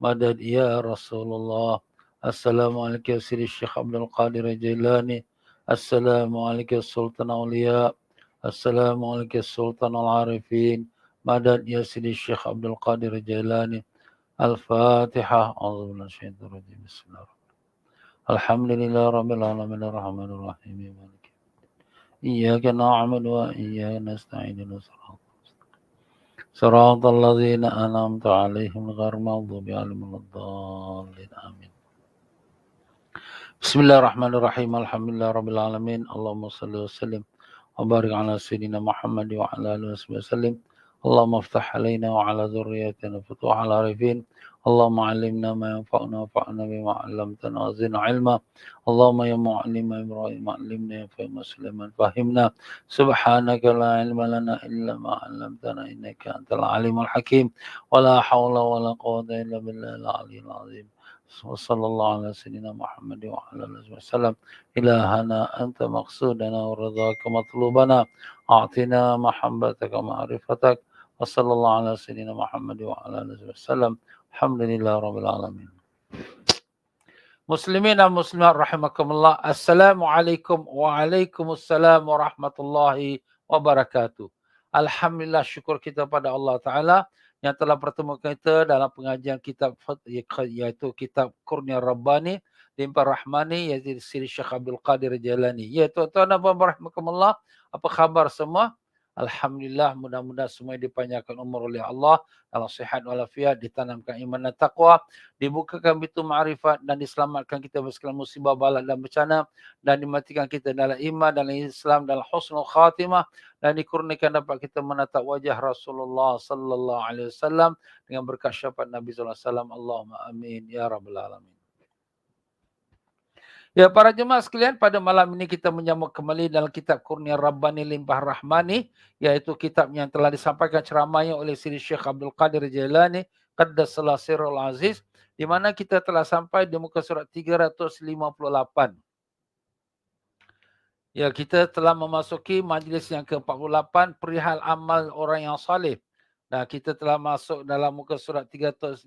مدد يا رسول الله. السلام عليك يا سيدي الشيخ عبد القادر الجيلاني. السلام عليك يا سلطان أولياء. السلام عليك يا سلطان العارفين. مدد يا سيدي الشيخ عبد القادر الجيلاني. الفاتحة. أعوذ بالله من الشيطان الرجيم. بسم الله الرحمن الرحيم. الحمد لله رب العالمين الرحمن الرحيم مالك إياك نعبد وإياك نستعين صراط الذين أنعمت عليهم غير المغضوب عليهم ولا الضالين آمين. بسم الله الرحمن الرحيم. الحمد لله رب العالمين. اللهم صل وسلم وبارك على سيدنا محمد وعلى آله وصحبه وسلم. اللهم افتح علينا وعلى ذريتنا فتوح العارفين. اللهم علمنا ما ينفعنا وانفعنا بما علمتنا وزدنا علما. اللهم يا معلم إبراهيم علمنا يا فهم سليمان فهمنا. سبحانك لا علم لنا إلا ما علمتنا إنك أنت العليم الحكيم. ولا حول ولا قوة إلا بالله العلي العظيم. وصلى الله على سيدنا محمد وعلى آله وسلم. إلهنا أنت مقصودنا ورضاك مطلوبنا. أعطنا محبتك ومعرفتك. وصلى الله على سيدنا محمد وعلى آله وسلم. الحمد لله رب العالمين. Muslimin dan muslimat rahimakumullah. Assalamualaikum waalaikumsalam warahmatullahi wabarakatuh. Alhamdulillah, syukur kita pada Allah Ta'ala yang telah pertemukan kita dalam pengajian kitab yaitu kitab Kurnia Rabbani Limpah Rahmani yaitu Siri Syekh Abdul Qadir Jailani. Ya tuan-tuan dan puan-puan rahimakumullah, apa khabar semua? Alhamdulillah, mudah-mudahan semua dipanjangkan umur oleh Allah dalam sihat walafiat, ditanamkan iman dan taqwa, dibukakan pintu ma'rifat dan diselamatkan kita dari segala musibah, bala dan bencana, dan dimatikan kita dalam iman, dalam Islam, dalam husnul khatimah, dan dikurniakan dapat kita menatap wajah Rasulullah sallallahu alaihi wasallam dengan berkat syafaat Nabi sallallahu alaihi wasallam. Allahumma amin ya rabbal alamin. Ya para jemaah sekalian, pada malam ini kita menyambut kembali dalam kitab Kurnia Rabbani Limpah Rahmani, yaitu kitab yang telah disampaikan ceramahnya oleh Siri Syekh Abdul Qadir Jailani Qaddasallahu Sirrul Aziz, di mana kita telah sampai di muka surat 358. Ya, kita telah memasuki majlis yang ke-48 perihal amal orang yang saleh. Nah, kita telah masuk dalam muka surat 359,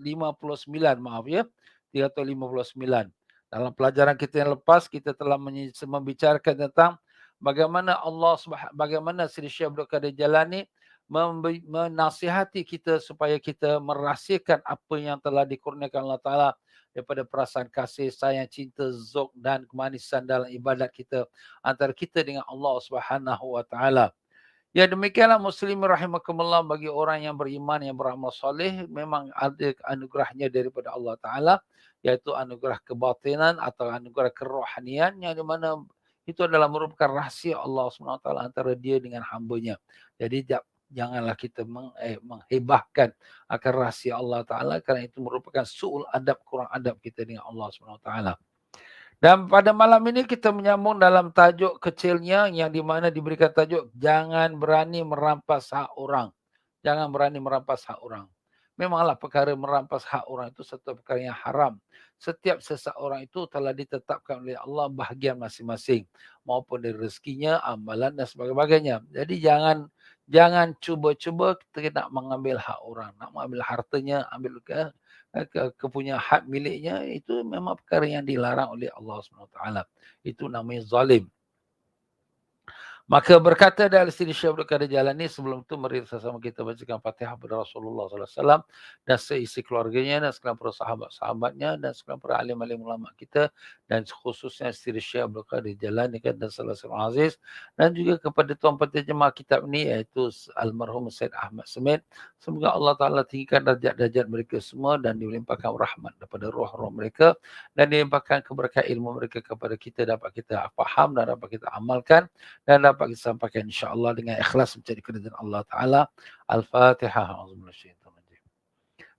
maaf ya, 359. Dalam pelajaran kita yang lepas, kita telah membicarakan tentang bagaimana bagaimana Sri Syekh Abdul Qadir Jailani menasihati kita supaya kita merahsiakan apa yang telah dikurniakan Allah Ta'ala daripada perasaan kasih, sayang, cinta, zauq dan kemanisan dalam ibadat kita antara kita dengan Allah Subhanahu Wa Ta'ala. Ya, demikianlah muslimin rahimakumullah, bagi orang yang beriman, yang beramal soleh, memang ada anugerahnya daripada Allah Ta'ala, iaitu anugerah kebatinan atau anugerah kerohanian, yang di mana itu adalah merupakan rahsia Allah SWT antara dia dengan hambanya. Jadi janganlah kita menghebahkan akan rahsia Allah Ta'ala, kerana itu merupakan su'ul adab, kurang adab kita dengan Allah SWT. Dan pada malam ini kita menyambung dalam tajuk kecilnya yang di mana diberikan tajuk jangan berani merampas hak orang. Jangan berani merampas hak orang. Memanglah perkara merampas hak orang itu satu perkara yang haram. Setiap seseorang itu telah ditetapkan oleh Allah bahagian masing-masing, maupun dari rezekinya, amalan dan sebagainya. Jadi jangan cuba-cuba kita nak mengambil hak orang, nak mengambil hartanya, ambil kepunyaan hak miliknya, itu memang perkara yang dilarang oleh Allah SWT. Itu namanya zalim. Maka berkata dari Siri Syekh Abdul Qadir Jailani, sebelum itu mari sama kita bacakan Fatihah kepada Rasulullah SAW dan seisi keluarganya dan sekalian para sahabat-sahabatnya dan sekalian para alim-alim ulama kita, dan khususnya Siri Syekh Abdul Qadir Jailani dan Sallallahu Aziz, dan juga kepada tuan penterjemah kitab ini iaitu almarhum Syed Ahmad Semit. Semoga Allah Ta'ala tinggikan darjat-darjat mereka semua dan dilimpahkan rahmat daripada roh-roh mereka dan dilimpahkan keberkahan ilmu mereka kepada kita, dapat kita faham dan dapat kita amalkan dan dapat kita sampaikan insya-Allah dengan ikhlas mencari keridhaan Allah Ta'ala. Al-Fatihah.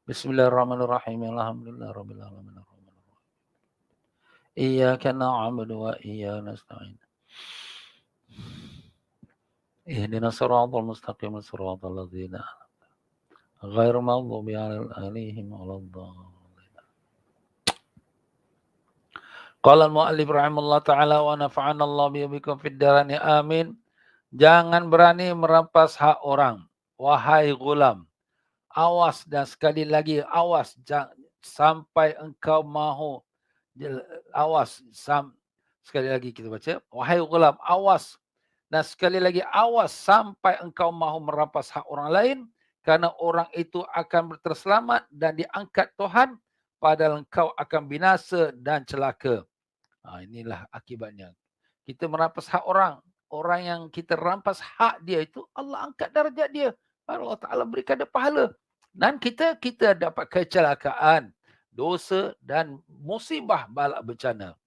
Bismillahirrahmanirrahim. Alhamdulillah Rabbil Alamin. Iyyaka na'budu wa iyyaka nasta'in. Ihdinas siratal mustaqim, siratal ladzina ghairil maghdubi 'alaihim waladdallin. Qala al-mu'allif rahimahullah ta'ala wa nafa'ana Allah bikum fid darain amin. Jangan berani merampas hak orang. Wahai gulam, awas, dan sekali lagi awas, sampai engkau mahu awas sekali lagi kita baca, wahai ghulam, awas, dan sekali lagi awas sampai engkau mahu merampas hak orang lain, kerana orang itu akan terselamat dan diangkat Tuhan, padahal engkau akan binasa dan celaka. Inilah akibatnya. Kita merampas hak orang. Orang yang kita rampas hak dia itu, Allah angkat darjat dia. Allah Ta'ala berikan dia pahala. Dan kita dapat kecelakaan, dosa dan musibah balak bencana.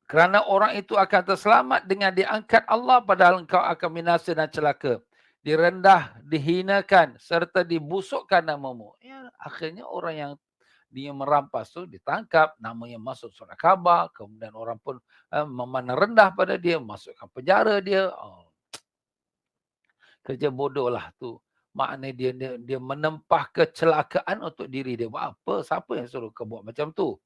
Kerana orang itu akan terselamat dengan diangkat Allah, padahal engkau akan binasa dan celaka. Direndah, dihinakan, serta dibusukkan namamu. Ya, akhirnya orang yang dia merampas tu ditangkap, namanya masuk surat khabar, kemudian orang pun memandang rendah pada dia, masukkan penjara dia. Kerja bodoh lah tu. Maknanya dia menempah kecelakaan untuk diri dia. Buat apa? Siapa yang suruh kau buat macam tu?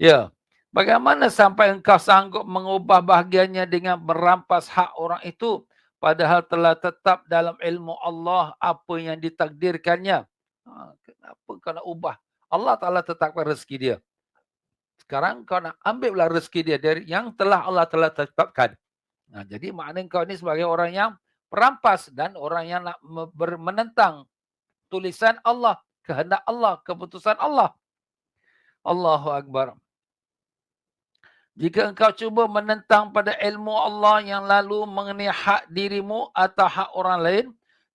Ya. Bagaimana sampai engkau sanggup mengubah bahagiannya dengan merampas hak orang itu, padahal telah tetap dalam ilmu Allah apa yang ditakdirkannya? Kenapa kau nak ubah? Allah Ta'ala tetapkan rezeki dia. Sekarang kau nak ambil pula rezeki dia dari yang Allah telah tetapkan. Jadi maknanya kau ni sebagai orang yang perampas dan orang yang nak menentang tulisan Allah, kehendak Allah, keputusan Allah. Allahu Akbar. Jika engkau cuba menentang pada ilmu Allah yang lalu mengenai hak dirimu atau hak orang lain,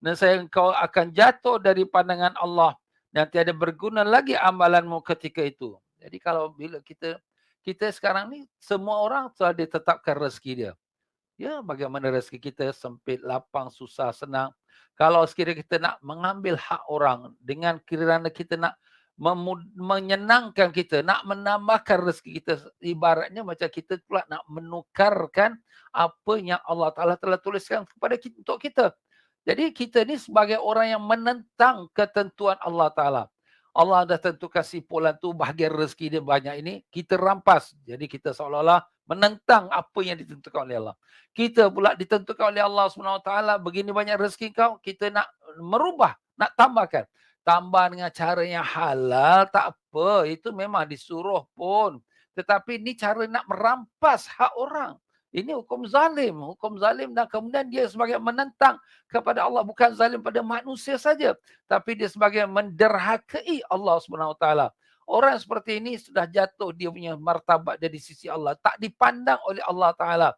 nescaya engkau akan jatuh dari pandangan Allah dan tiada berguna lagi amalanmu ketika itu. Jadi kalau bila kita sekarang ni, semua orang telah ditetapkan rezeki dia. Ya, bagaimana rezeki kita sempit, lapang, susah, senang. Kalau sekiranya kita nak mengambil hak orang dengan kerana kita nak menyenangkan kita, nak menambahkan rezeki kita, ibaratnya macam kita pula nak menukarkan apa yang Allah Ta'ala telah tuliskan kepada kita, untuk kita. Jadi kita ni sebagai orang yang menentang ketentuan Allah Ta'ala. Allah dah tentukan simpulan tu, bahagian rezeki dia banyak ini, kita rampas. Jadi kita seolah-olah menentang apa yang ditentukan oleh Allah. Kita pula ditentukan oleh Allah SWT, begini banyak rezeki kau, kita nak merubah, nak tambahkan. Tambah dengan cara yang halal, tak apa. Itu memang disuruh pun. Tetapi ini cara nak merampas hak orang. Ini hukum zalim. Hukum zalim dan kemudian dia sebagai menentang kepada Allah. Bukan zalim pada manusia saja. Tapi dia sebagai menderhakai Allah SWT. Orang seperti ini sudah jatuh dia punya martabat dari sisi Allah. Tak dipandang oleh Allah Ta'ala.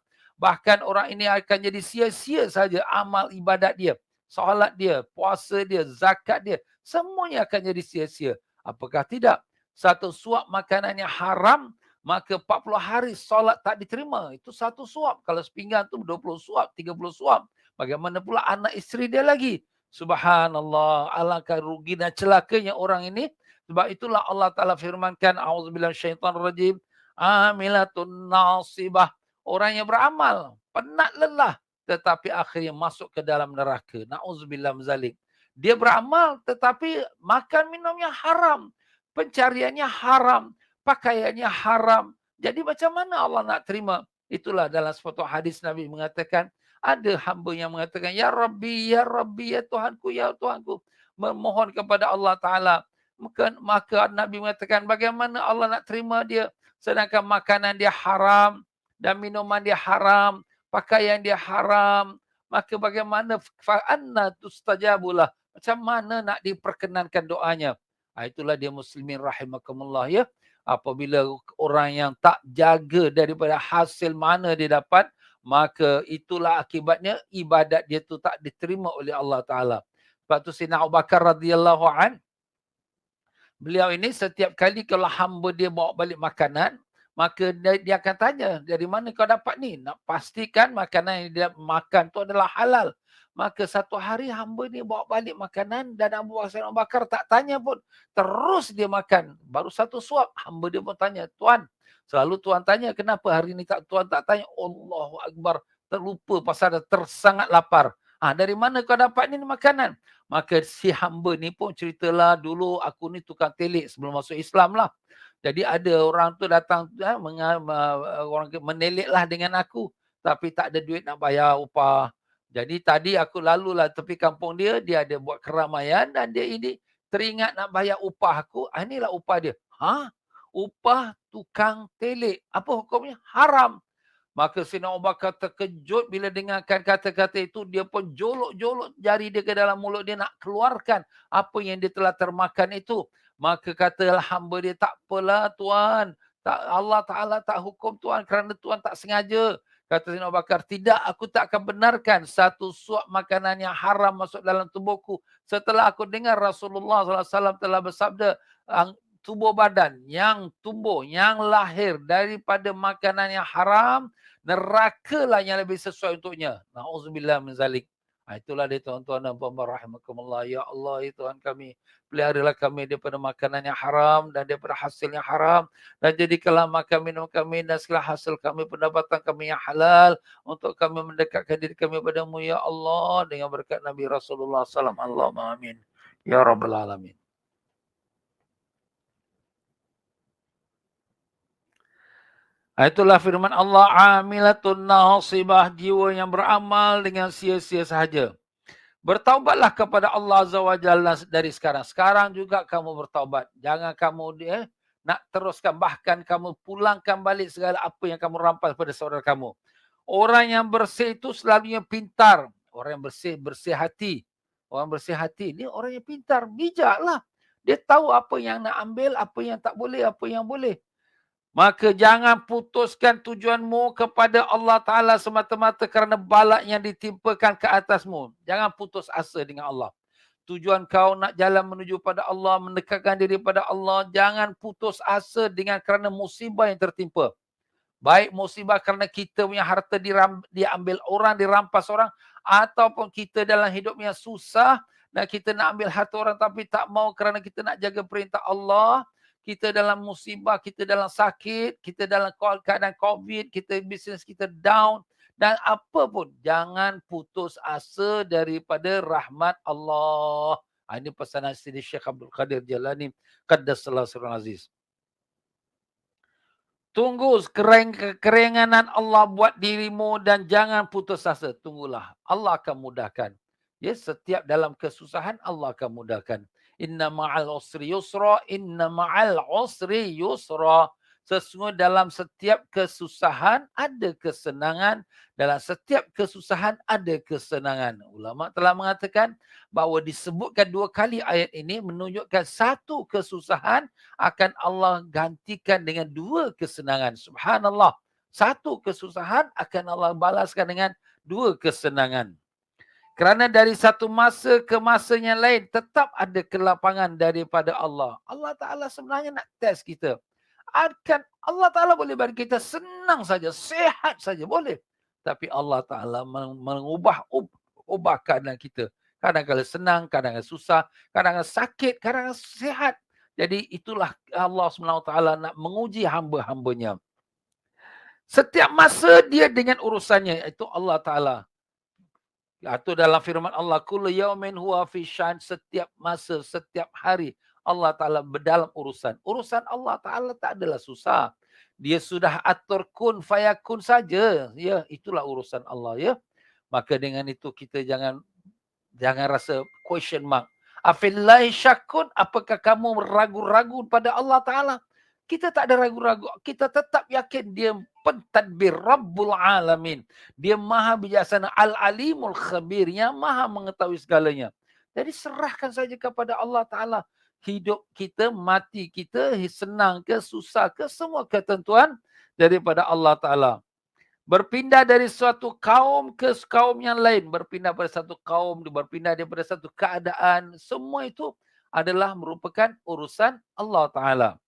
Bahkan orang ini akan jadi sia-sia saja amal ibadat dia. Solat dia, puasa dia, zakat dia. Semuanya akan jadi sia-sia. Apakah tidak? Satu suap makanan yang haram, maka 40 hari solat tak diterima. Itu satu suap. Kalau sepinggan tu 20 suap, 30 suap. Bagaimana pula anak isteri dia lagi? Subhanallah. Alangkah rugi dan celakanya orang ini. Sebab itulah Allah Ta'ala firmankan, A'udzubillah syaitan rajim, amilatun nasibah. Orang yang beramal, penat lelah, tetapi akhirnya masuk ke dalam neraka. Na'udzubillah zalik. Dia beramal tetapi makan minumnya haram. Pencariannya haram. Pakaiannya haram. Jadi macam mana Allah nak terima? Itulah dalam suatu hadis Nabi mengatakan, ada hamba yang mengatakan, Ya Rabbi, Ya Rabbi, Ya Tuhanku, Ya Tuhanku. Memohon kepada Allah Ta'ala. Maka Nabi mengatakan, bagaimana Allah nak terima dia? Sedangkan makanan dia haram dan minuman dia haram. Pakaian dia haram. Maka bagaimana fa'anna tustajabulah. Macam mana nak diperkenankan doanya? Itulah dia muslimin rahimakumullah ya. Apabila orang yang tak jaga daripada hasil mana dia dapat, maka itulah akibatnya ibadat dia tu tak diterima oleh Allah Ta'ala. Sebab tu Sayyidina Abu Bakar radhiyallahu an, beliau ini setiap kali kalau hamba dia bawa balik makanan, maka dia akan tanya, dari mana kau dapat ni? Nak pastikan makanan yang dia makan tu adalah halal. Maka satu hari hamba ni bawa balik makanan dan Abu Bakar tak tanya pun. Terus dia makan. Baru satu suap, hamba dia pun tanya, Tuan. Selalu Tuan tanya, kenapa hari ni Tuan tak tanya? Allahu Akbar. Terlupa pasal tersangat lapar. Dari mana kau dapat ni makanan? Maka si hamba ni pun ceritalah, dulu aku ni tukang telik sebelum masuk Islam lah. Jadi ada orang tu datang, orang meneliklah dengan aku. Tapi tak ada duit nak bayar upah. Jadi tadi aku lalulah tepi kampung dia ada buat keramaian dan dia ini. teringat nak bayar upah aku, inilah upah dia. Ha? Upah tukang telik. Apa hukumnya? Haram. Maka Sayyidina Abu Bakar terkejut bila dengarkan kata-kata itu. Dia pun jolok-jolok jari dia ke dalam mulut dia nak keluarkan apa yang dia telah termakan itu. Maka kata hamba dia, tak apalah Tuan. Allah Ta'ala tak hukum Tuan kerana Tuan tak sengaja. Kata Sayyidina Abu Bakar, tidak, aku tak akan benarkan satu suap makanan yang haram masuk dalam tubuhku. Setelah aku dengar Rasulullah SAW telah bersabda, tubuh badan yang tumbuh, yang lahir daripada makanan yang haram, nerakalah yang lebih sesuai untuknya. Na'udzubillah min zalik. Itulah dia tuan-tuan dan puan-puan rahimakumullah. Ya Allah, ya Tuhan kami, peliharalah kami daripada makanan yang haram dan daripada hasil yang haram. Dan jadikanlah makan minum kami dan segala hasil kami, pendapatan kami yang halal, untuk kami mendekatkan diri kami padamu, ya Allah, dengan berkat Nabi Rasulullah SAW. Allahumma amin. Ya Rabbal Alamin. Itulah firman Allah, amilatun nasibah, jiwa yang beramal dengan sia-sia sahaja. Bertaubatlah kepada Allah Azza wa Jalla dari sekarang. Sekarang juga kamu bertaubat. Jangan kamu nak teruskan, bahkan kamu pulangkan balik segala apa yang kamu rampas pada saudara kamu. Orang yang bersih itu selalunya pintar. Orang yang bersih hati. Orang bersih hati ni orang yang pintar, bijaklah. Dia tahu apa yang nak ambil, apa yang tak boleh, apa yang boleh. Maka jangan putuskan tujuanmu kepada Allah Ta'ala semata-mata kerana balak yang ditimpakan ke atasmu. Jangan putus asa dengan Allah. Tujuan kau nak jalan menuju pada Allah, mendekatkan diri pada Allah, jangan putus asa dengan kerana musibah yang tertimpa. Baik musibah kerana kita punya harta diambil orang, dirampas orang, ataupun kita dalam hidup yang susah dan kita nak ambil harta orang tapi tak mau kerana kita nak jaga perintah Allah. Kita dalam musibah, kita dalam sakit, kita dalam keadaan COVID, kita bisnes kita down dan apa pun, jangan putus asa daripada rahmat Allah. Ini pesanan Sidi Syekh Abdul Qadir Jalani Qaddasallahu sirrul aziz. Tunggu keringanan Allah buat dirimu dan jangan putus asa. Tunggulah. Allah akan mudahkan. Ya, setiap dalam kesusahan Allah akan mudahkan. Inna ma'al usri yusra, inna ma'al usri yusra. Sesungguhnya dalam setiap kesusahan ada kesenangan. Dalam setiap kesusahan ada kesenangan. Ulama telah mengatakan bahawa disebutkan 2 kali ayat ini menunjukkan satu kesusahan akan Allah gantikan dengan 2 kesenangan. Subhanallah. Satu kesusahan akan Allah balaskan dengan 2 kesenangan. Kerana dari satu masa ke masa yang lain tetap ada kelapangan daripada Allah. Allah Ta'ala sebenarnya nak test kita. Allah Ta'ala boleh bagi kita senang saja, sehat saja, boleh. Tapi Allah Ta'ala mengubah keadaan kita. Kadang-kadang senang, kadang-kadang susah, kadang-kadang sakit, kadang-kadang sehat. Jadi itulah Allah SWT nak menguji hamba-hambanya. Setiap masa dia dengan urusannya, itu Allah Ta'ala. Itu dalam firman Allah, kullu yaumin huwa fi syan, setiap masa, setiap hari Allah Ta'ala berdalam urusan. Urusan Allah Ta'ala tak adalah susah. Dia sudah atur kun fayakun saja. Ya, itulah urusan Allah, ya. Maka dengan itu kita jangan rasa question mark. Afillahi syakun, apakah kamu ragu-ragu pada Allah Ta'ala? Kita tak ada ragu-ragu. Kita tetap yakin dia pentadbir Rabbul Alamin. Dia maha bijaksana, Al-Alimul Khabir, yang maha mengetahui segalanya. Jadi serahkan saja kepada Allah Ta'ala. Hidup kita, mati kita, senang ke, susah ke, semua ketentuan daripada Allah Ta'ala. Berpindah dari suatu kaum ke kaum yang lain. Berpindah pada satu kaum, berpindah daripada satu keadaan. Semua itu adalah merupakan urusan Allah Ta'ala.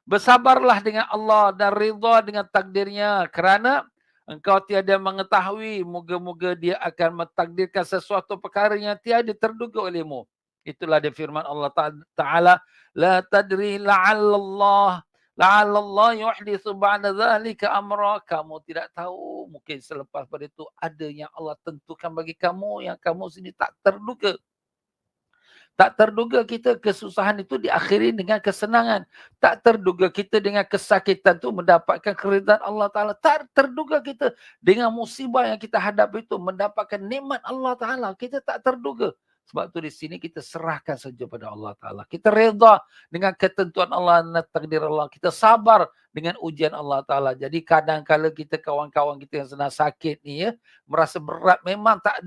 Bersabarlah dengan Allah dan ridha dengan takdirnya. Kerana engkau tiada mengetahui. Moga-moga dia akan mentakdirkan sesuatu perkara yang tiada terduga olehmu. Itulah dia firman Allah Ta'ala. La tadri la'allallah yuhdithu ba'da dhalika amra. Kamu tidak tahu. Mungkin selepas pada itu ada yang Allah tentukan bagi kamu yang kamu sendiri tak terduga. Tak terduga kita kesusahan itu diakhiri dengan kesenangan. Tak terduga kita dengan kesakitan itu mendapatkan keridhaan Allah Ta'ala. Tak terduga kita dengan musibah yang kita hadapi itu mendapatkan nikmat Allah Ta'ala. Kita tak terduga. Sebab tu di sini kita serahkan saja pada Allah Ta'ala. Kita reda dengan ketentuan Allah dan takdir Allah. Kita sabar dengan ujian Allah Ta'ala. Jadi kadang-kala kita kawan-kawan kita yang sedang sakit ni ya, merasa berat, memang tak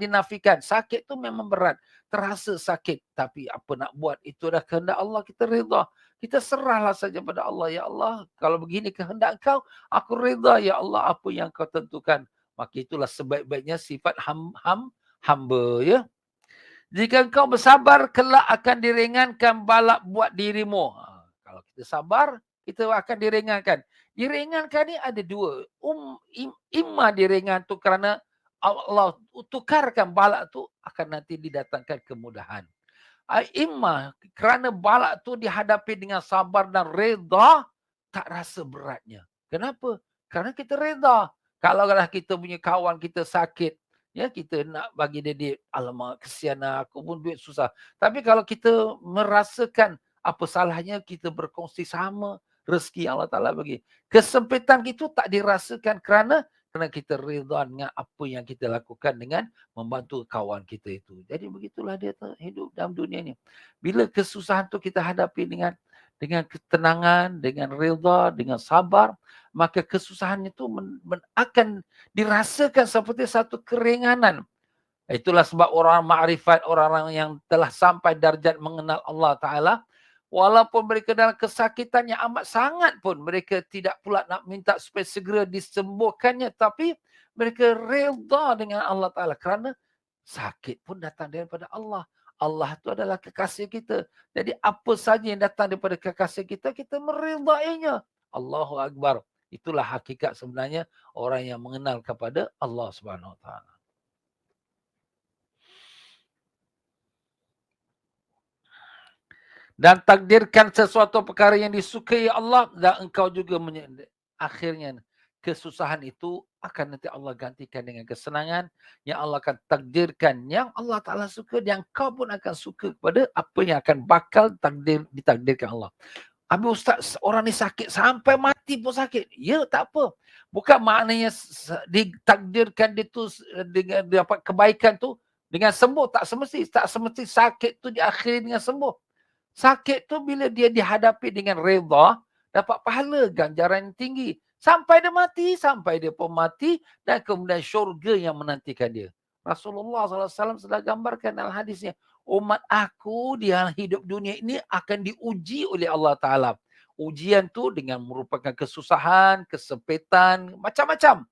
dinafikan. Sakit tu memang berat. Terasa sakit. Tapi apa nak buat? Itu dah kehendak Allah, kita reda. Kita serahlah saja pada Allah. Ya Allah, kalau begini kehendak kau, aku reda ya Allah apa yang kau tentukan. Maka itulah sebaik-baiknya sifat hamba ya. Jika engkau bersabar, kelak akan diringankan balak buat dirimu. Kalau kita sabar, kita akan diringankan. Diringankan ni ada dua. Imma diringan tu kerana Allah tukarkan balak tu akan nanti didatangkan kemudahan. Imma kerana balak tu dihadapi dengan sabar dan reda, tak rasa beratnya. Kenapa? Kerana kita reda. Kalau kita punya kawan kita sakit, ya kita nak bagi dia duit, alamak kesian aku pun duit susah. Tapi kalau kita merasakan apa salahnya kita berkongsi sama rezeki Allah Ta'ala bagi. Kesempitan itu tak dirasakan kerana kita reda dengan apa yang kita lakukan dengan membantu kawan kita itu. Jadi begitulah dia hidup dalam dunia ni. Bila kesusahan tu kita hadapi dengan ketenangan, dengan reda, dengan sabar, maka kesusahan itu akan dirasakan seperti satu keringanan. Itulah sebab orang makrifat, orang-orang yang telah sampai darjat mengenal Allah Ta'ala, walaupun mereka dalam kesakitan yang amat sangat pun, mereka tidak pula nak minta supaya segera disembuhkannya, tapi mereka reda dengan Allah Ta'ala kerana sakit pun datang daripada Allah. Allah itu adalah kekasih kita. Jadi apa saja yang datang daripada kekasih kita, kita meredainya. Allahu Akbar. Itulah hakikat sebenarnya orang yang mengenal kepada Allah Subhanahu Wa Ta'ala. Dan takdirkan sesuatu perkara yang disukai Allah dan engkau juga akhirnya kesusahan itu akan nanti Allah gantikan dengan kesenangan yang Allah akan takdirkan, yang Allah Ta'ala suka, yang kau pun akan suka kepada apa yang akan bakal ditakdirkan Allah. Habis Ustaz, orang ni sakit sampai mati pun sakit. Ya, tak apa. Bukan maknanya ditakdirkan dia tu dengan dapat kebaikan tu dengan sembuh. Tak semesti sakit tu diakhiri dengan sembuh. Sakit tu bila dia dihadapi dengan reda, dapat pahala ganjaran yang tinggi. Sampai dia pun mati dan kemudian syurga yang menantikan dia. Rasulullah SAW sudah gambarkan dalam hadisnya, umat aku di hidup dunia ini akan diuji oleh Allah Ta'ala. Ujian tu dengan merupakan kesusahan, kesempitan, macam-macam.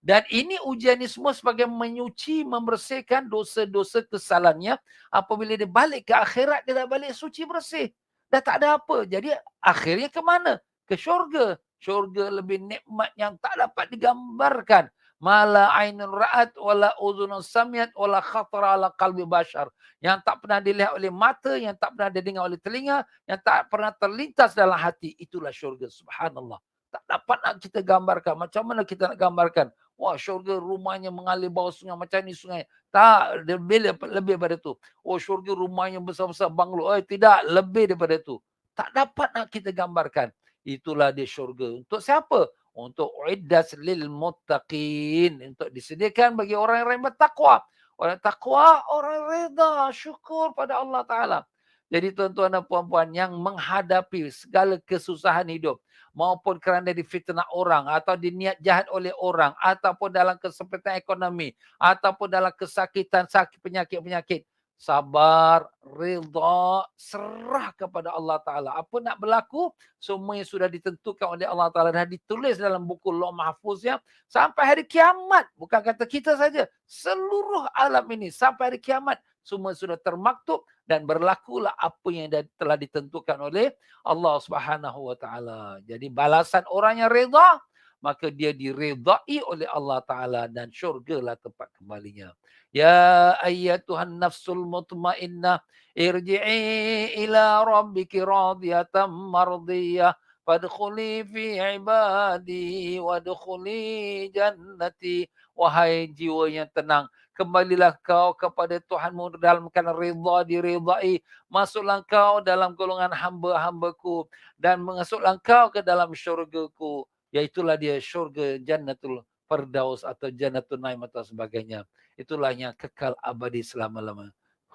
Dan ini ujian ini semua sebagai menyuci, membersihkan dosa-dosa kesalahannya. Apabila dia balik ke akhirat, dia dah balik suci bersih. Dah tak ada apa. Jadi akhirnya ke mana? Ke syurga. Syurga lebih nikmat yang tak dapat digambarkan. Mala ainun ra'at, wala uzunun samiat, wala khatara ala qalbi bashar. Yang tak pernah dilihat oleh mata, yang tak pernah didengar oleh telinga, yang tak pernah terlintas dalam hati. Itulah syurga. Subhanallah. Tak dapat nak kita gambarkan. Macam mana kita nak gambarkan? Wah, syurga rumahnya mengalir bawah sungai. Macam ni sungai. Tak, lebih daripada tu. Oh, syurga rumahnya besar-besar banglo. Tidak, lebih daripada tu. Tak dapat nak kita gambarkan. Itulah dia syurga. Untuk siapa? Untuk uiddat lil muttaqin. Untuk disediakan bagi orang-orang yang bertakwa. Orang takwa, orang reda, syukur pada Allah Ta'ala. Jadi tuan-tuan dan puan-puan yang menghadapi segala kesusahan hidup, maupun kerana difitnah orang, atau diniat jahat oleh orang, ataupun dalam kesempitan ekonomi, ataupun dalam kesakitan, sakit, penyakit-penyakit, sabar, reda, serah kepada Allah Ta'ala. Apa nak berlaku, semuanya sudah ditentukan oleh Allah Ta'ala, dah ditulis dalam buku Lauh Mahfuznya, sampai hari kiamat. Bukan kata kita saja, seluruh alam ini, sampai hari kiamat, semua sudah termaktub dan berlakulah apa yang telah ditentukan oleh Allah Subhanahu Wa Ta'ala. Jadi balasan orang yang reda, maka dia diredai oleh Allah Ta'ala dan syurgalah tempat kembalinya. Ya ayyatuhan nafsul mutmainnah, irji'i ila rabbiki radiyatan mardiyah, fadkhuli fi ibadi wadkhuli jannati. Wahai jiwa yang tenang, kembalilah kau kepada Tuhanmu dalam keadaan rida, diridai. Masuklah kau dalam golongan hamba-hambaku dan masuklah kau ke dalam syurgaku. Iaitulah dia syurga Jannatul Firdaus atau Jannatul Naim atau sebagainya. Itulah yang kekal abadi selama-lamanya.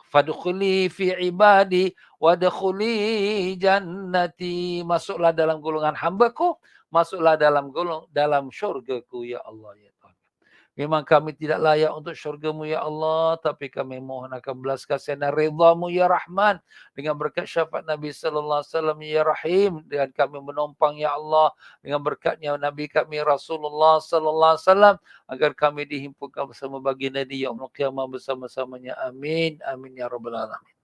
Fadkhuli fi ibadi wadkhuli jannati. Masuklah dalam golongan hamba-Ku, masuklah dalam syurga-Ku ya Allah ya Tuhan. Memang kami tidak layak untuk syurga-Mu ya Allah, tapi kami mohon akan belas kasihan dan ridha-Mu ya Rahman. Dengan berkat syafaat Nabi sallallahu alaihi wasallam ya Rahim, dengan kami menumpang ya Allah, dengan berkatnya Nabi kami Rasulullah sallallahu alaihi wasallam, agar kami dihimpunkan bersama baginda di yaumul qiyamah bersama-samanya. Amin. Amin ya rabbal alamin.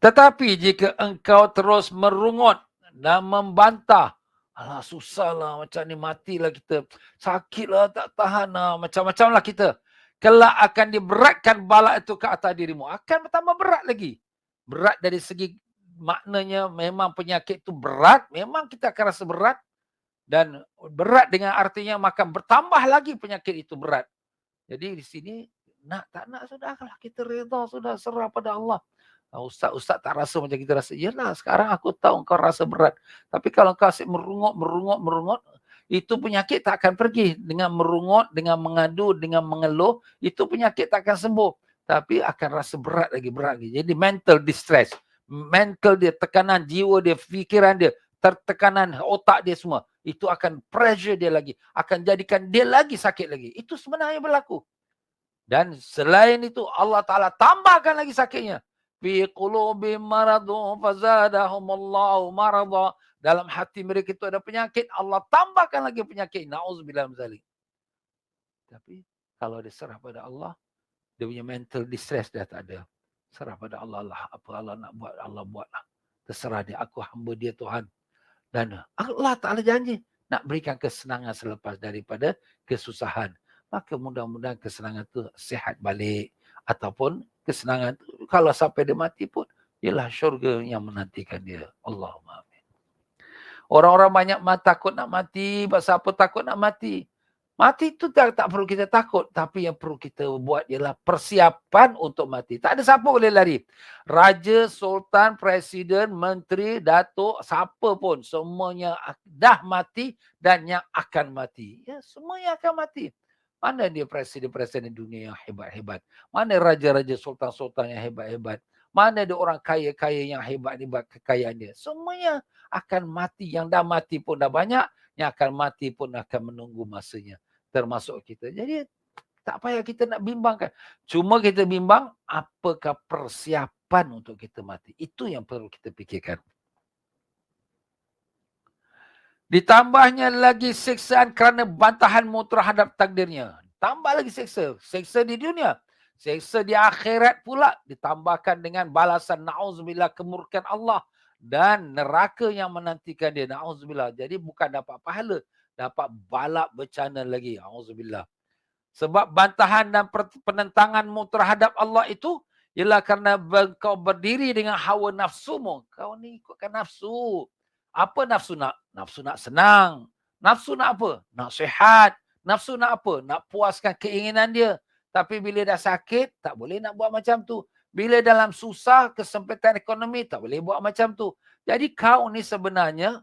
Tetapi jika engkau terus merungut dan membantah, alah susahlah macam ni, matilah kita, sakitlah tak tahan lah, macam-macam lah kita, kelak akan diberatkan bala itu ke atas dirimu, akan bertambah berat lagi. Berat dari segi maknanya memang penyakit itu berat, memang kita akan rasa berat, dan berat dengan artinya maka bertambah lagi penyakit itu berat. Jadi di sini nak tak nak sudahlah, kita redha sudah, serah pada Allah. Ustaz tak rasa macam kita rasa. Yalah, sekarang aku tahu kau rasa berat. Tapi kalau kau asyik merungut, itu penyakit tak akan pergi. Dengan merungut, dengan mengadu, dengan mengeluh, itu penyakit tak akan sembuh. Tapi akan rasa berat lagi. Jadi mental distress. Mental dia, tekanan jiwa dia, fikiran dia, tekanan otak dia semua. Itu akan pressure dia lagi. Akan jadikan dia lagi sakit lagi. Itu sebenarnya berlaku. Dan selain itu Allah Ta'ala tambahkan lagi sakitnya. Fi qulubihim maradun fazadahumullahu marada. Dalam hati mereka itu ada penyakit, Allah tambahkan lagi penyakit. Na'udzubillah min zalik. Tapi kalau dia serah pada Allah, dia punya mental distress dah tak ada. Serah pada Allah lah. Apa Allah nak buat, Allah buatlah. Terserah dia, aku hamba dia Tuhan. Dan Allah Ta'ala janji nak berikan kesenangan selepas daripada kesusahan. Maka mudah-mudahan kesenangan tu sihat balik. Ataupun kesenangan tu kalau sampai dia mati pun, ialah syurga yang menantikan dia. Allahumma amin. Orang-orang banyak takut nak mati. Pasal apa takut nak mati? Mati itu tak perlu kita takut. Tapi yang perlu kita buat ialah persiapan untuk mati. Tak ada siapa boleh lari. Raja, sultan, presiden, menteri, datuk, siapa pun. Semuanya dah mati dan yang akan mati. Ya, semuanya akan mati. Mana dia presiden-presiden dunia yang hebat-hebat? Mana raja-raja, sultan-sultan yang hebat-hebat? Mana ada orang kaya-kaya yang hebat-hebat kekayaan dia? Semuanya akan mati. Yang dah mati pun dah banyak. Yang akan mati pun akan menunggu masanya. Termasuk kita. Jadi tak payah kita nak bimbangkan. Cuma kita bimbang apakah persiapan untuk kita mati. Itu yang perlu kita fikirkan. Ditambahnya lagi siksaan kerana bantahanmu terhadap takdirnya. Tambah lagi siksa. Siksa di dunia. Siksa di akhirat pula. Ditambahkan dengan balasan na'udzubillah kemurkaan Allah. Dan neraka yang menantikan dia. Na'udzubillah. Jadi bukan dapat pahala. Dapat balak bencana lagi. Na'udzubillah. Sebab bantahan dan penentanganmu terhadap Allah itu ialah kerana kau berdiri dengan hawa nafsumu. Kau ni ikutkan nafsu. Apa nafsu nak? Nafsu nak senang. Nafsu nak apa? Nak sihat. Nafsu nak apa? Nak puaskan keinginan dia. Tapi bila dah sakit, tak boleh nak buat macam tu. Bila dalam susah, kesempitan ekonomi, tak boleh buat macam tu. Jadi kau ni sebenarnya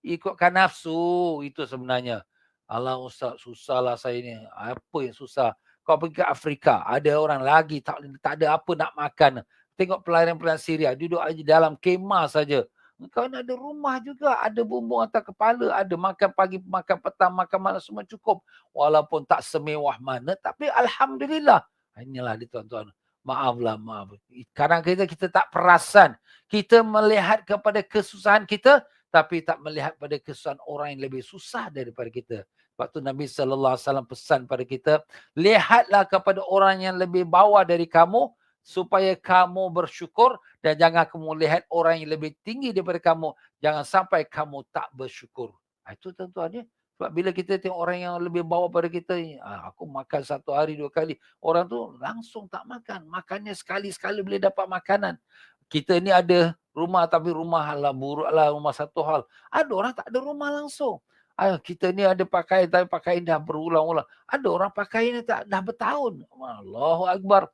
ikutkan nafsu. Itu sebenarnya. Alah Ustaz, susahlah saya ni. Apa yang susah? Kau pergi ke Afrika, ada orang lagi tak ada apa nak makan. Tengok pelayan-pelayan Syria, duduk aja dalam kemah saja. Kau nak ada rumah juga, ada bumbung atas kepala, ada makan pagi, makan petang, makan malam, semua cukup. Walaupun tak semewah mana, tapi Alhamdulillah. Inilah dia tuan-tuan. Maaflah, maaf. Kadang kita tak perasan. Kita melihat kepada kesusahan kita, tapi tak melihat pada kesusahan orang yang lebih susah daripada kita. Waktu Nabi SAW pesan pada kita, lihatlah kepada orang yang lebih bawah dari kamu, supaya kamu bersyukur, dan jangan kamu lihat orang yang lebih tinggi daripada kamu. Jangan sampai kamu tak bersyukur. Itu tuan-tuan ya. Sebab bila kita tengok orang yang lebih bawah pada kita, aku makan 1 hari 2 kali. Orang tu langsung tak makan. Makannya sekali-sekali boleh dapat makanan. Kita ni ada rumah, tapi rumah lah buruk lah, rumah satu hal. Ada orang tak ada rumah langsung. Kita ni ada pakaian, tapi pakaian dah berulang-ulang. Ada orang pakaian dah bertahun. Allahu Akbar.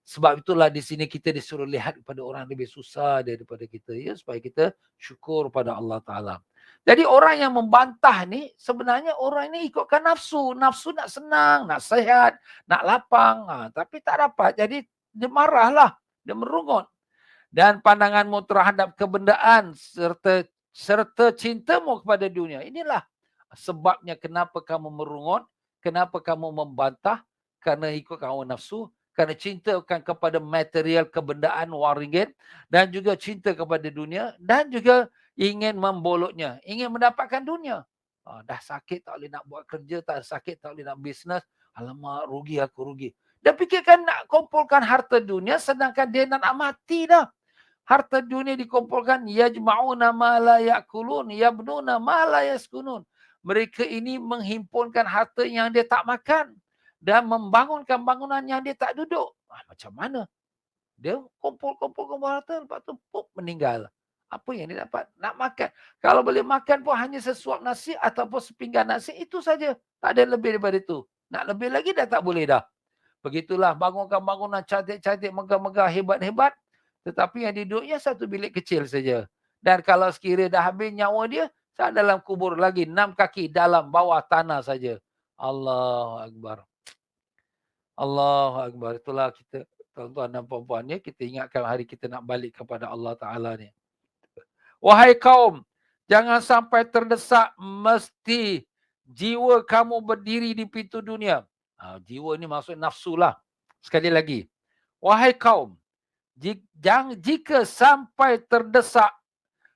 Sebab itulah di sini kita disuruh lihat kepada orang lebih susah daripada kita, ya, supaya kita syukur pada Allah Ta'ala. Jadi orang yang membantah ni sebenarnya orang ini ikutkan nafsu. Nafsu nak senang, nak sehat, nak lapang. Tapi tak dapat. Jadi dia marahlah. Dia merungut. Dan pandanganmu terhadap kebendaan serta cintamu kepada dunia. Inilah sebabnya kenapa kamu merungut, kenapa kamu membantah, kerana ikut hawa nafsu, kerana cinta kepada material kebendaan wang ringgit, dan juga cinta kepada dunia, dan juga ingin membolotnya, ingin mendapatkan dunia. Dah sakit tak boleh nak buat kerja, tak sakit tak boleh nak bisnes, alamak rugi aku rugi. Dia fikirkan nak kumpulkan harta dunia sedangkan dia nak mati dah. Harta dunia dikumpulkan, yajma'una ma la ya'kulun, yabnuna ma la yaskunun. Mereka ini menghimpunkan harta yang dia tak makan dan membangunkan bangunan yang dia tak duduk. Macam mana? Dia kumpul harta, lepas tu meninggal. Apa yang dia dapat? Nak makan. Kalau boleh makan pun hanya sesuap nasi ataupun sepinggan nasi, itu saja. Tak ada lebih daripada itu. Nak lebih lagi dah tak boleh dah. Begitulah bangunkan bangunan cantik-cantik, megah-megah, hebat-hebat. Tetapi yang duduknya satu bilik kecil saja. Dan kalau sekiranya dah habis nyawa dia, saat dalam kubur lagi 6 kaki dalam bawah tanah saja. Allahu Akbar. Allahu Akbar. Itulah kita, tuan-tuan dan puan-puan ni, kita ingatkan hari kita nak balik kepada Allah Ta'ala ni. Wahai kaum, jangan sampai terdesak, mesti jiwa kamu berdiri di pintu dunia. Jiwa ni maksud nafsu lah. Sekali lagi. Wahai kaum, jika sampai terdesak,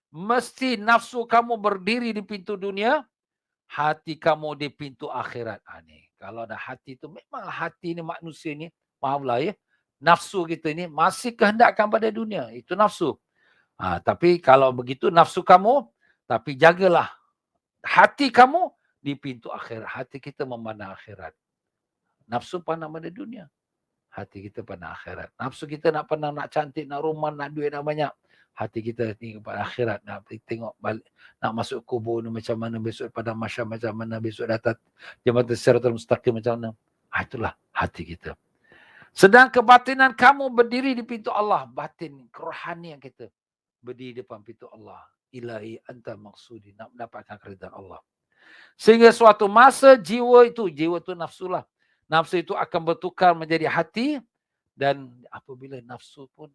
mesti nafsu kamu berdiri di pintu dunia, hati kamu di pintu akhirat. Kalau ada hati tu, memang hati ni manusia ni, maaflah ya, nafsu kita ni masih kehendakkan pada dunia. Itu nafsu. Tapi kalau begitu nafsu kamu, tapi jagalah hati kamu di pintu akhirat. Hati kita memandang akhirat. Nafsu pandang pada dunia. Hati kita pandang akhirat. Nafsu kita nak pandang, nak cantik, nak rumah, nak duit, nak banyak. Hati kita tengok pada akhirat. Nak tengok balik, nak masuk kubur ni macam mana, besok pada masyarakat macam mana, besok datang jambatan siratal mustaqim macam mana. Itulah hati kita. Sedang kebatinan kamu berdiri di pintu Allah. Batin, kerohanian kita berdiri depan pintu Allah. Ilahi anta maksudi. Nak mendapatkan keridhaan Allah. Sehingga suatu masa jiwa itu nafsu lah. Nafsu itu akan bertukar menjadi hati. Dan apabila nafsu pun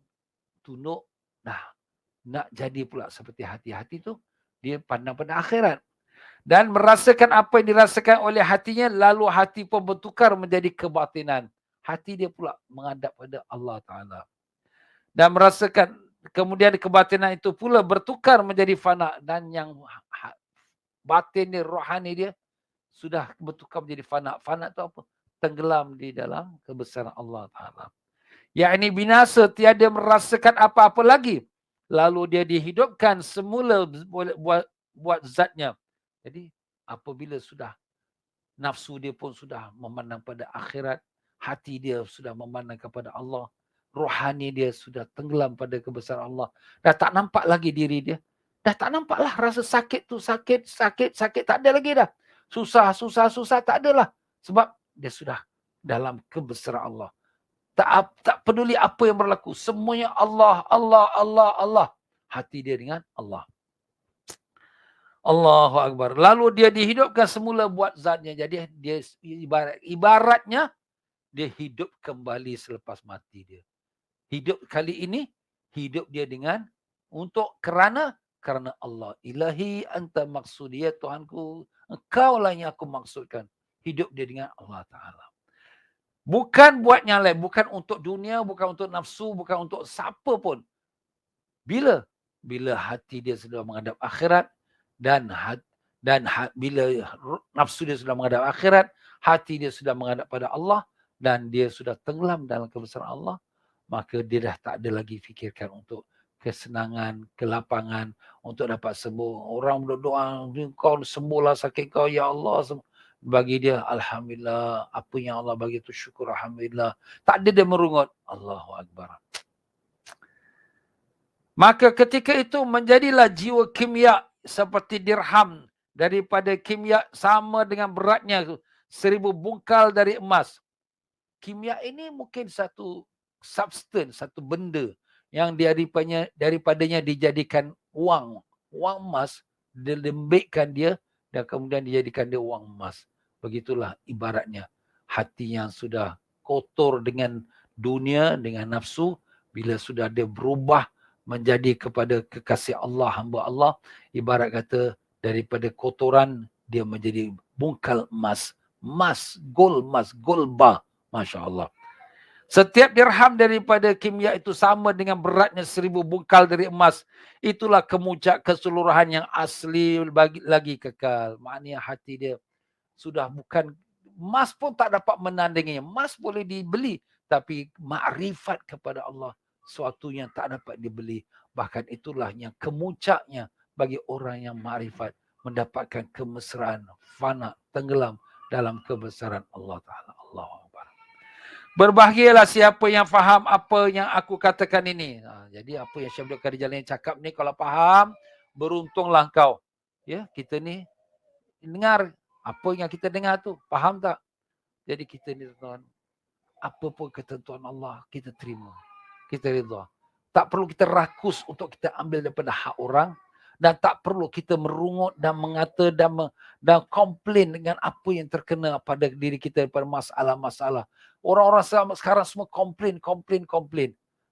tunduk, nak jadi pula seperti hati-hati tu, dia pandang pada akhirat. Dan merasakan apa yang dirasakan oleh hatinya, lalu hati pun bertukar menjadi kebatinan. Hati dia pula menghadap pada Allah Ta'ala. Dan merasakan, kemudian kebatinan itu pula bertukar menjadi fana. Dan yang batin dia, rohani dia, sudah bertukar menjadi fana. Fana itu apa? Tenggelam di dalam kebesaran Allah Ta'ala. Yakni binasa, tiada merasakan apa-apa lagi. Lalu dia dihidupkan semula buat zatnya. Jadi apabila sudah nafsu dia pun sudah memandang pada akhirat, hati dia sudah memandang kepada Allah, rohani dia sudah tenggelam pada kebesaran Allah. Dah tak nampak lagi diri dia. Dah tak nampak lah rasa sakit tu, sakit. Tak ada lagi dah. Susah, tak ada lah. Sebab dia sudah dalam kebesaran Allah. Tak peduli apa yang berlaku. Semuanya Allah. Hati dia dengan Allah. Allahu Akbar. Lalu dia dihidupkan semula buat zatnya. Jadi dia ibaratnya dia hidup kembali selepas mati dia. Hidup kali ini, hidup dia dengan kerana Allah. Ilahi anta maksudi, ya Tuhanku, engkau lah yang aku maksudkan. Hidup dia dengan Allah Ta'ala. Bukan buat yang lain, bukan untuk dunia, bukan untuk nafsu, bukan untuk siapa pun. Bila hati dia sudah menghadap akhirat, dan bila nafsu dia sudah menghadap akhirat, hati dia sudah menghadap pada Allah, dan dia sudah tenggelam dalam kebesaran Allah, maka dia dah tak ada lagi fikirkan untuk kesenangan, kelapangan, untuk dapat sembuh. Orang berdoa, kau sembuhlah sakit kau, ya Allah. Bagi dia, Alhamdulillah, apa yang Allah bagi itu syukur, Alhamdulillah. Tak ada dia merungut. Allahu Akbar. Maka ketika itu menjadilah jiwa kimia seperti dirham, daripada kimia sama dengan beratnya 1000 bungkal dari emas. Kimia ini mungkin satu substance, satu benda yang daripadanya dijadikan wang emas, dilembikkan dia dan kemudian dijadikan dia uang emas. Begitulah ibaratnya hati yang sudah kotor dengan dunia, dengan nafsu, bila sudah dia berubah menjadi kepada kekasih Allah, hamba Allah, ibarat kata daripada kotoran dia menjadi bungkal emas. Emas, golba. Masya Allah. Setiap dirham daripada kimia itu sama dengan beratnya 1000 bungkal dari emas. Itulah kemuncak keseluruhan yang asli lagi kekal. Maknanya hati dia sudah bukan, emas pun tak dapat menandinginya. Emas boleh dibeli, tapi makrifat kepada Allah, suatu yang tak dapat dibeli. Bahkan itulah yang kemuncaknya bagi orang yang makrifat, mendapatkan kemesraan, fana, tenggelam dalam kebesaran Allah Ta'ala. Allahu Akbar. Berbahagialah siapa yang faham apa yang aku katakan ini. Jadi apa yang Syekh Abdul Qadir Jalani cakap ni, kalau faham, beruntunglah kau. Ya, kita ni dengar apa yang kita dengar tu, faham tak? Jadi kita ni tuan, apa pun ketentuan Allah kita terima. Kita redha. Tak perlu kita rakus untuk kita ambil daripada hak orang, dan tak perlu kita merungut dan mengata dan komplain dengan apa yang terkena pada diri kita daripada masalah-masalah. Orang-orang sekarang semua komplain.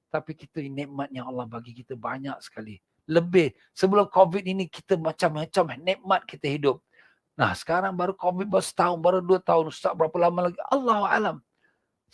Tapi kita, nikmat yang Allah bagi kita banyak sekali. Lebih. Sebelum COVID ini kita macam-macam nikmat kita hidup. Nah sekarang baru COVID baru setahun, baru 2 tahun. Ustaz berapa lama lagi? Allahu a'lam.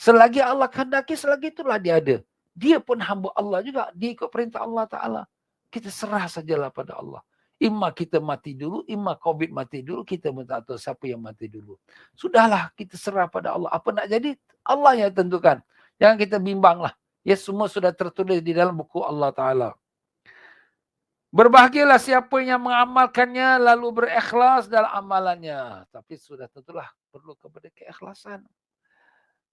Selagi Allah kehendaki, selagi itulah dia ada. Dia pun hamba Allah juga. Dia ikut perintah Allah Ta'ala. Kita serah sajalah pada Allah. Imma kita mati dulu, imma COVID mati dulu. Kita pun tak tahu siapa yang mati dulu. Sudahlah, kita serah pada Allah. Apa nak jadi, Allah yang tentukan. Jangan kita bimbanglah. Ya, semua sudah tertulis di dalam buku Allah Ta'ala. Berbahagialah siapa yang mengamalkannya lalu berikhlas dalam amalannya. Tapi sudah tentulah perlu kepada keikhlasan.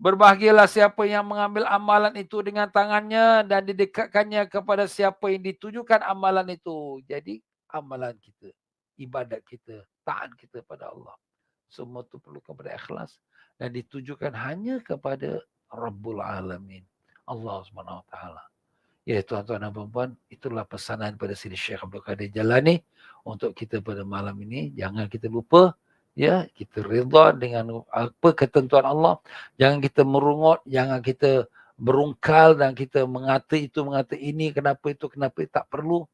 Berbahagialah siapa yang mengambil amalan itu dengan tangannya dan didekatkannya kepada siapa yang ditujukan amalan itu. Jadi amalan kita, ibadat kita, taat kita pada Allah, semua itu perlu kepada ikhlas dan ditujukan hanya kepada Rabbul Alamin, Allah SWT. Ya tuan-tuan dan puan-puan, itulah pesanan pada Sidi Syekh Abdul Qadir Jalani untuk kita pada malam ini. Jangan kita lupa, ya, kita redha dengan apa ketentuan Allah. Jangan kita merungut, jangan kita berungkal dan kita mengata itu, mengata ini, kenapa itu, kenapa itu, tak perlu.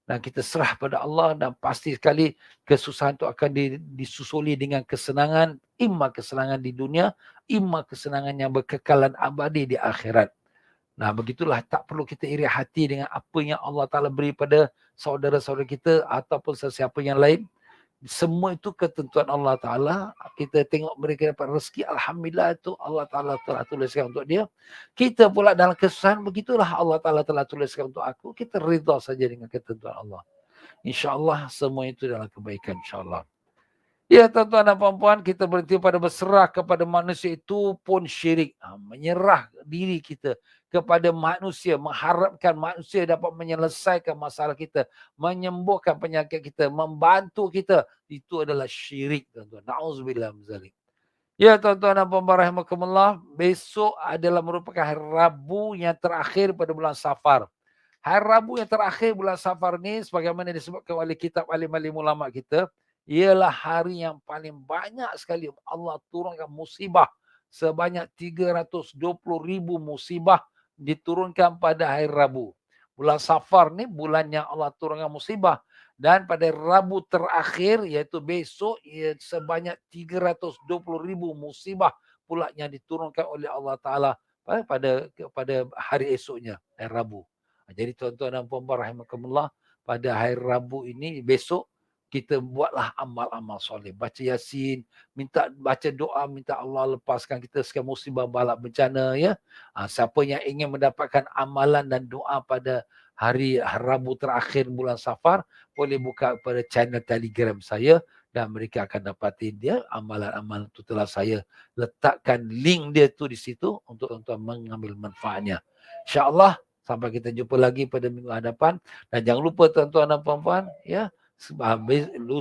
Dan kita serah pada Allah, dan pasti sekali kesusahan itu akan disusuli dengan kesenangan, imma kesenangan di dunia, imma kesenangan yang berkekalan abadi di akhirat. Nah begitulah, tak perlu kita iri hati dengan apa yang Allah Ta'ala beri pada saudara-saudara kita ataupun sesiapa yang lain. Semua itu ketentuan Allah Ta'ala. Kita tengok mereka dapat rezeki, Alhamdulillah, itu Allah Ta'ala telah tuliskan untuk dia. Kita pula dalam kesusahan, begitulah Allah Ta'ala telah tuliskan untuk aku. Kita ridha saja dengan ketentuan Allah. InsyaAllah semua itu dalam kebaikan, insyaAllah. Ya tuan-tuan dan puan-puan, kita berhenti pada berserah kepada manusia itu pun syirik. Menyerah diri kita kepada manusia, mengharapkan manusia dapat menyelesaikan masalah kita, menyembuhkan penyakit kita, membantu kita, itu adalah syirik, tuan-tuan. Na'udzubillah min zalik. Ya tuan-tuan dan puan-puan rahimakumullah, besok adalah merupakan hari Rabu yang terakhir pada bulan Safar. Hari Rabu yang terakhir bulan Safar ni, sebagaimana disebutkan oleh kitab alim-alim ulama kita, ialah hari yang paling banyak sekali Allah turunkan musibah. Sebanyak 320,000 musibah diturunkan pada hari Rabu. Bulan Safar ni bulan yang Allah turunkan musibah. Dan pada Rabu terakhir, iaitu besok, sebanyak 320,000 musibah pula yang diturunkan oleh Allah Ta'ala pada hari esoknya, hari Rabu. Jadi tuan-tuan dan puan-puan rahimakumullah, pada hari Rabu ini, besok, kita buatlah amal-amal soleh. Baca Yasin, baca doa, minta Allah lepaskan kita segala musibah, bala, bencana. Ya. Siapa yang ingin mendapatkan amalan dan doa pada hari Rabu terakhir bulan Safar, boleh buka pada channel Telegram saya dan mereka akan dapati dia amalan-amalan itu telah saya letakkan link dia tu di situ untuk tuan-tuan mengambil manfaatnya. InsyaAllah sampai kita jumpa lagi pada minggu hadapan, dan jangan lupa tuan-tuan dan puan-puan, ya,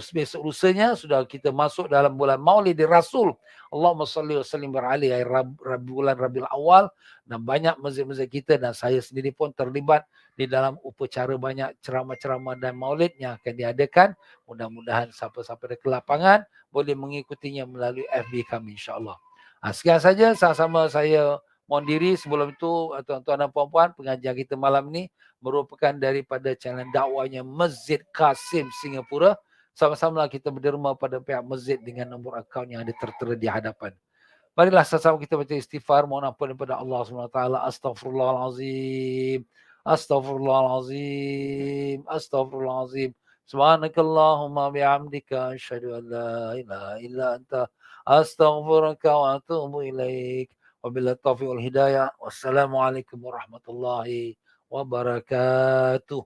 besok lusanya sudah kita masuk dalam bulan Maulid Rasul. Allahumma salli wa sallim berali bulan Rabiul Awal, dan banyak masjid-masjid kita dan saya sendiri pun terlibat di dalam upacara banyak ceramah-ceramah dan maulid yang akan diadakan. Mudah-mudahan siapa-siapa ke lapangan boleh mengikutinya melalui FB kami, insya-Allah. Sekian saja, sama-sama saya mohon diri. Sebelum itu, tuan-tuan dan puan-puan, pengajian kita malam ni merupakan daripada channel dakwanya Masjid Qasim Singapura. Sama-sama kita berderma pada pihak masjid dengan nombor akaun yang ada tertera di hadapan. Marilah sama-sama kita baca istighfar, mohon ampun daripada Allah SWT. Astaghfirullahalazim. Astaghfirullahalazim. Astaghfirullahalazim. Subhanakallahumma bihamdika asyhadu an la ilaha illa anta astaghfiruka wa atubu ilaik. Wabillahi taufiq wal hidayah. Wassalamualaikum warahmatullahi wabarakatuh.